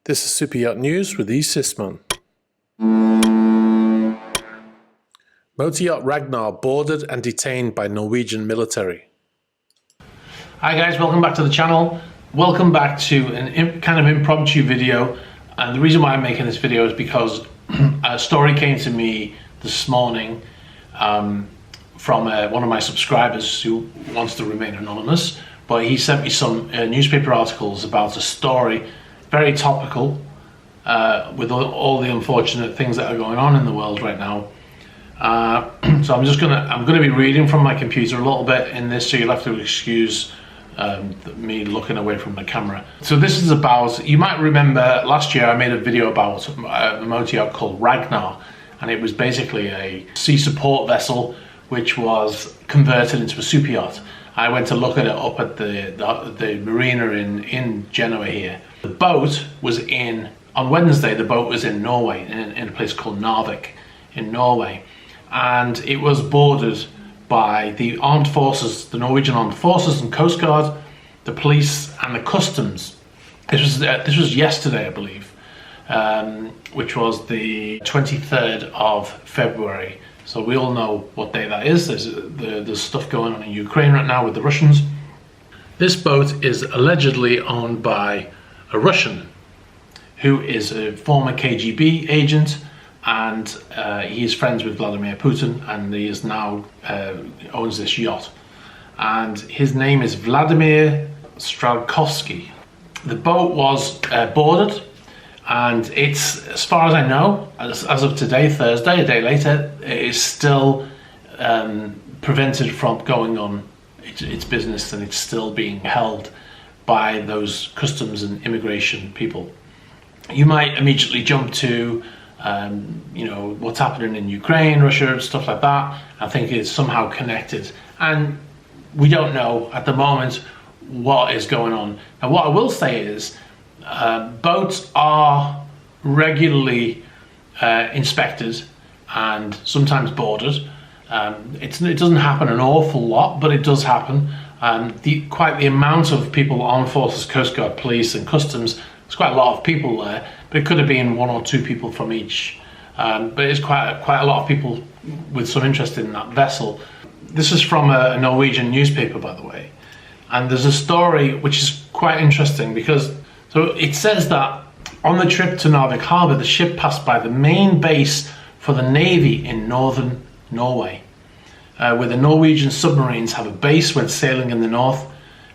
This is Super Yacht News with E. Sisman. Motor yacht Ragnar boarded and detained by Norwegian military. Hi guys, welcome back to the channel. Welcome back to an kind of impromptu video. And the reason why I'm making this video is because a story came to me this morning from one of my subscribers who wants to remain anonymous. But he sent me some newspaper articles about a story, very topical, with all the unfortunate things that are going on in the world right now. So I'm gonna be reading from my computer a little bit in this, so you'll have to excuse me looking away from the camera. So this is about, you might remember last year I made a video about a motor yacht called Ragnar, and it was basically a sea support vessel which was converted into a super yacht. I went to look at it up at the marina in Genoa here. The boat was on Wednesday, the boat was in Norway, in a place called Narvik in Norway. And it was boarded by the armed forces, the Norwegian armed forces and Coast Guard, the police and the customs. This was yesterday, I believe, which was the 23rd of February. So we all know what day that is. There's stuff going on in Ukraine right now with the Russians. This boat is allegedly owned by a Russian who is a former KGB agent, and he is friends with Vladimir Putin, and he is now owns this yacht. And his name is Vladimir Strakowski. The boat was boarded, and it's, as far as I know, as of today, Thursday, a day later, it is still prevented from going on its business, and it's still being held by those customs and immigration people. You might immediately jump to what's happening in Ukraine, Russia, stuff like that. I think it's somehow connected, and we don't know at the moment what is going on. Now, what I will say is boats are regularly inspected and sometimes boarded. It doesn't happen an awful lot, but it does happen. Quite the amount of people, armed forces, Coast Guard, police and customs, there's quite a lot of people there, but it could have been one or two people from each. But it's quite a lot of people with some interest in that vessel. This is from a Norwegian newspaper, by the way. And there's a story which is quite interesting because, so it says that on the trip to Narvik Harbour, the ship passed by the main base for the Navy in northern Norway, where the Norwegian submarines have a base when sailing in the north.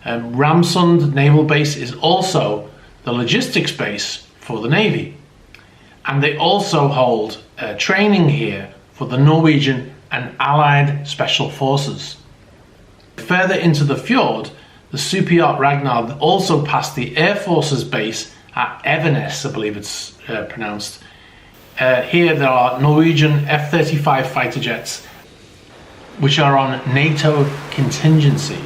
Ramsund Naval Base is also the logistics base for the Navy. And they also hold training here for the Norwegian and Allied Special Forces. Further into the fjord, the super yacht Ragnar also passed the Air Force's base at Evenes, I believe it's pronounced. Here there are Norwegian F-35 fighter jets, which are on NATO contingency.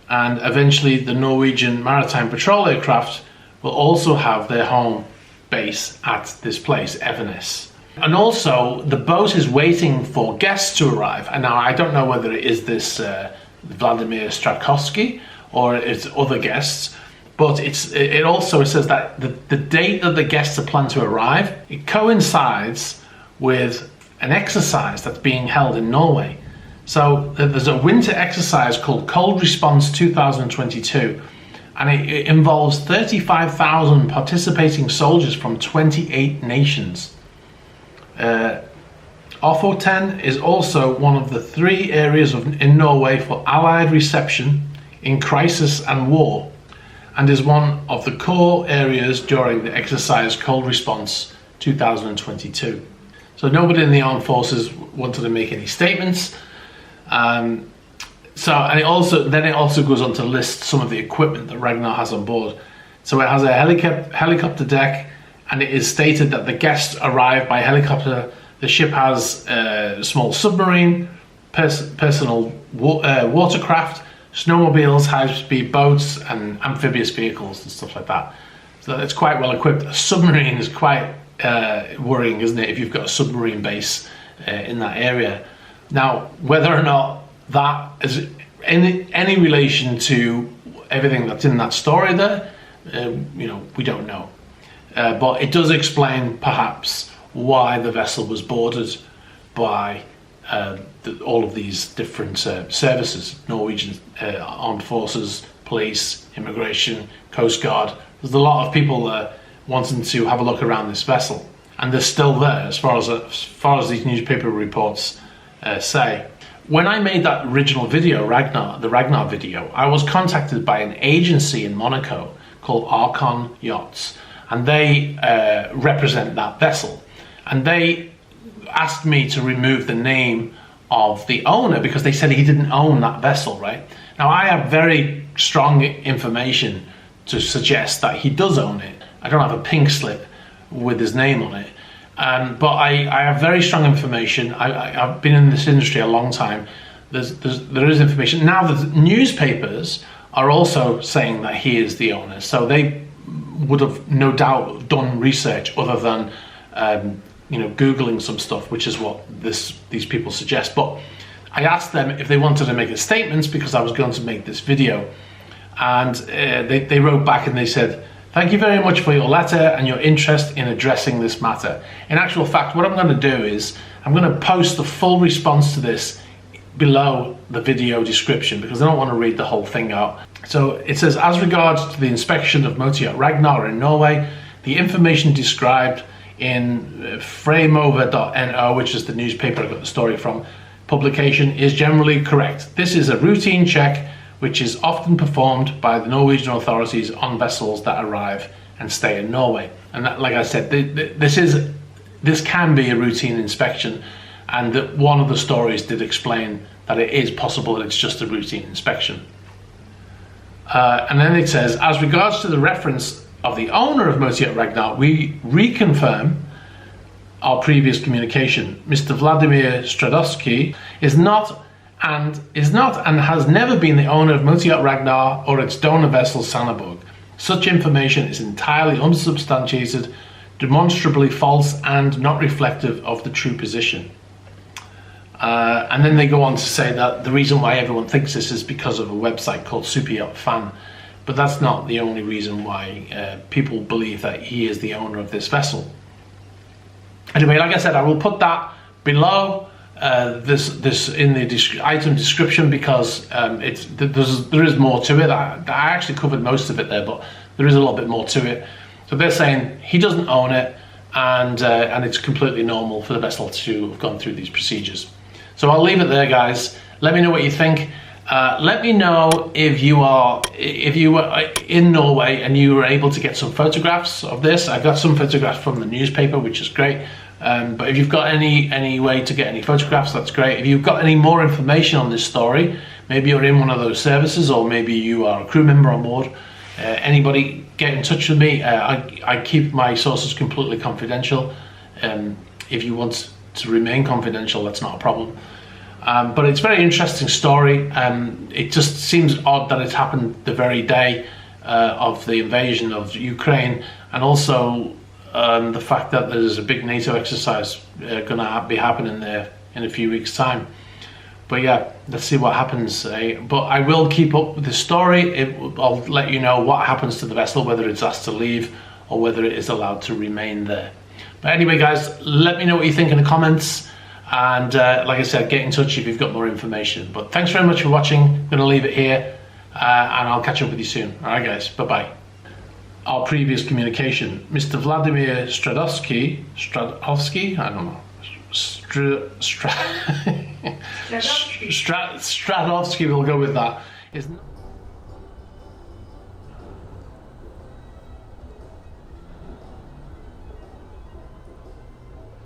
And eventually the Norwegian Maritime Patrol aircraft will also have their home base at this place, Evenes. And also the boat is waiting for guests to arrive. And now I don't know whether it is this Vladimir Strakowski or it's other guests, but it also says that the date that the guests are planned to arrive, it coincides with an exercise that's being held in Norway. So there's a winter exercise called Cold Response 2022, and it involves 35,000 participating soldiers from 28 nations. Ofoten is also one of the 3 areas in Norway for Allied reception in crisis and war, and is one of the core areas during the exercise Cold Response 2022. So nobody in the armed forces wanted to make any statements. And it also goes on to list some of the equipment that Ragnar has on board. So it has a helicopter deck, and it is stated that the guests arrive by helicopter. The ship has a small submarine, personal watercraft, snowmobiles, high-speed boats, and amphibious vehicles and stuff like that. So it's quite well equipped. A submarine is quite worrying, isn't it, if you've got a submarine base in that area. Now, whether or not that is any relation to everything that's in that story there, we don't know. but it does explain perhaps why the vessel was boarded by all of these different services: Norwegian Armed Forces, police, immigration, Coast Guard. There's a lot of people wanting to have a look around this vessel, and they're still there as far as these newspaper reports say. When I made that original video, the Ragnar video, I was contacted by an agency in Monaco called Archon Yachts, and they represent that vessel, and they asked me to remove the name of the owner because they said he didn't own that vessel, right? Now, I have very strong information to suggest that he does own it. I don't have a pink slip with his name on it, but I have very strong information. I've been in this industry a long time. There is information. Now the newspapers are also saying that he is the owner, so they would have no doubt done research other than Googling some stuff, which is what these people suggest. But I asked them if they wanted to make a statement because I was going to make this video, and they wrote back and they said, "Thank you very much for your letter and your interest in addressing this matter. In actual fact, what I'm going to do is I'm going to post the full response to this below the video description because I don't want to read the whole thing out." So it says, "As regards to the inspection of Motoryacht Ragnar in Norway, the information described in Fremover.no, which is the newspaper I got the story from, publication is generally correct. This is a routine check which is often performed by the Norwegian authorities on vessels that arrive and stay in Norway." And that, like I said, this can be a routine inspection, and that one of the stories did explain that it is possible that it's just a routine inspection. And then it says, "As regards to the reference of the owner of Motoryacht Ragnar, we reconfirm our previous communication. Mr. Vladimir Stradovsky is not and has never been the owner of Motoryacht Ragnar or its donor vessel Sanneborg. Such information is entirely unsubstantiated, demonstrably false, and not reflective of the true position." And then they go on to say that the reason why everyone thinks this is because of a website called Super Yacht Fan, but that's not the only reason why people believe that he is the owner of this vessel. Anyway, like I said, I will put that below this in the item description because there is more to it. I actually covered most of it there, but there is a little bit more to it. So they're saying he doesn't own it, and it's completely normal for the vessel to have gone through these procedures. So I'll leave it there, guys. Let me know what you think. Let me know if you were in Norway and you were able to get some photographs of this. I got some photographs from the newspaper, which is great. But if you've got any way to get any photographs, that's great. If you've got any more information on this story, maybe you're in one of those services, or maybe you are a crew member on board, anybody get in touch with me. I keep my sources completely confidential. If you want to remain confidential, that's not a problem. But it's a very interesting story. It just seems odd that it happened the very day of the invasion of Ukraine, and also the fact that there's a big NATO exercise going to be happening there in a few weeks' time. But yeah, let's see what happens. But I will keep up with the story. I'll let you know what happens to the vessel, whether it's asked to leave or whether it is allowed to remain there. But anyway, guys, let me know what you think in the comments. And like I said, get in touch if you've got more information. But thanks very much for watching. I'm going to leave it here, and I'll catch up with you soon. All right, guys, bye-bye. Our previous communication, Mr. Vladimir Stradovsky, I don't know, Stradovsky, we'll go with that.